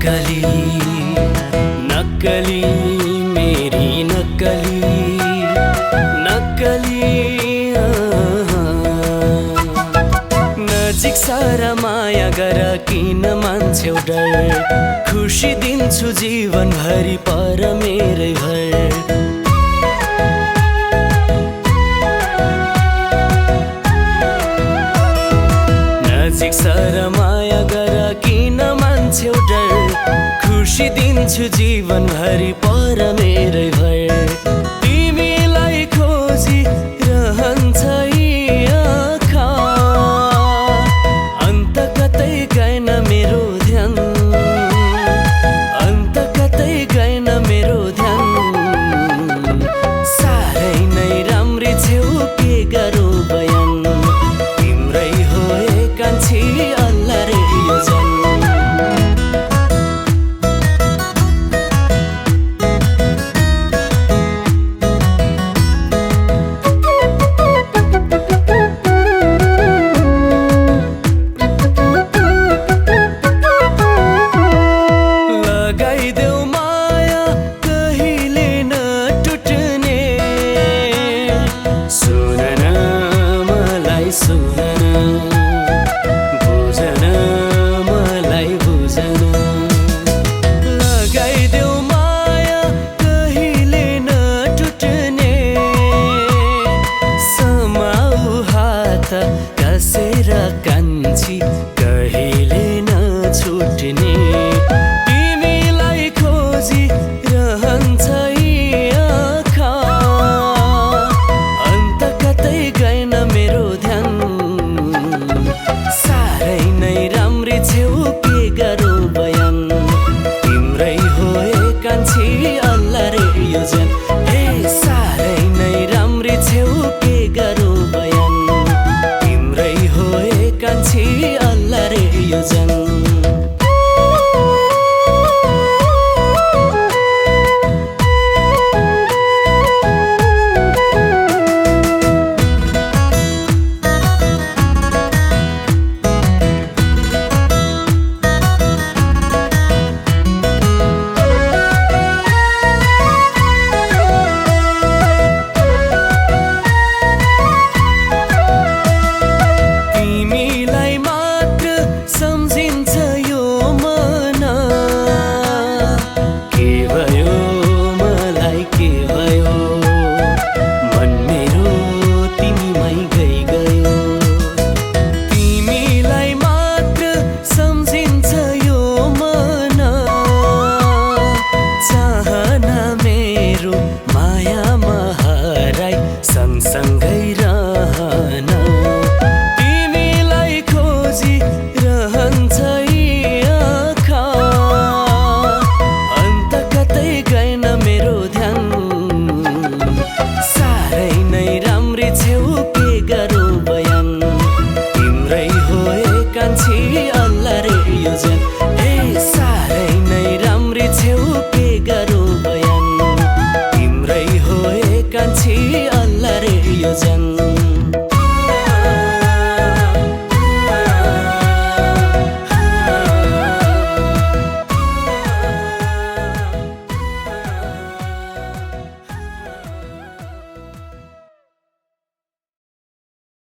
नकली नकली मेरी नकली नकली नजिक सारा माया गर किन मान्छौ डर खुसी दिन्छु जीवनभरि पर मेरै भर नजिक सारा माया गर किन मान्छौ डर खुसी दिन्छु जीवनभरि पर मेरै भर तिमीलाई खोजी रहन्छ यी आँखा अन्त कतै गएन मेरो ध्यान अन्त कतै गएन मेरो ध्यान साह्रै नै राम्री छेउ के गरौँ बयान तिम्रै हो कान्छी अल्ला रे यो जन लगाइदेऊ माया कहिले नटुट्ने सुन न मलाई सुन बुझन मलाई बुझन लगाइदेऊ माया कहिले नटुट्ने समाऊ हात कसेर कान्छी कहिले नछुट्ने तिमीलाई खोजी रहन्छ यी आँखा अन्त कतै गएन मेरो ध्यान साह्रै नै राम्री छेउ के गरौँ बयान तिम्रै हो कान्छी अल्ला रे यो जन हे साह्रै नै राम्री छेउ के गरौँ बयान तिम्रै हो कान्छी अल्ला रे यो जन सँगसँगै रहन तिमीलाई खोजी रहन्छ यी आँखा अन्त कतै गएन मेरो ध्यान साह्रै नै राम्री छेउ के गरौँ बयान तिम्रै हो कान्छी अल्ला रे यो जन हे साह्रै नै राम्री छेउ के गरौँ बयान तिम्रै हो कान्छी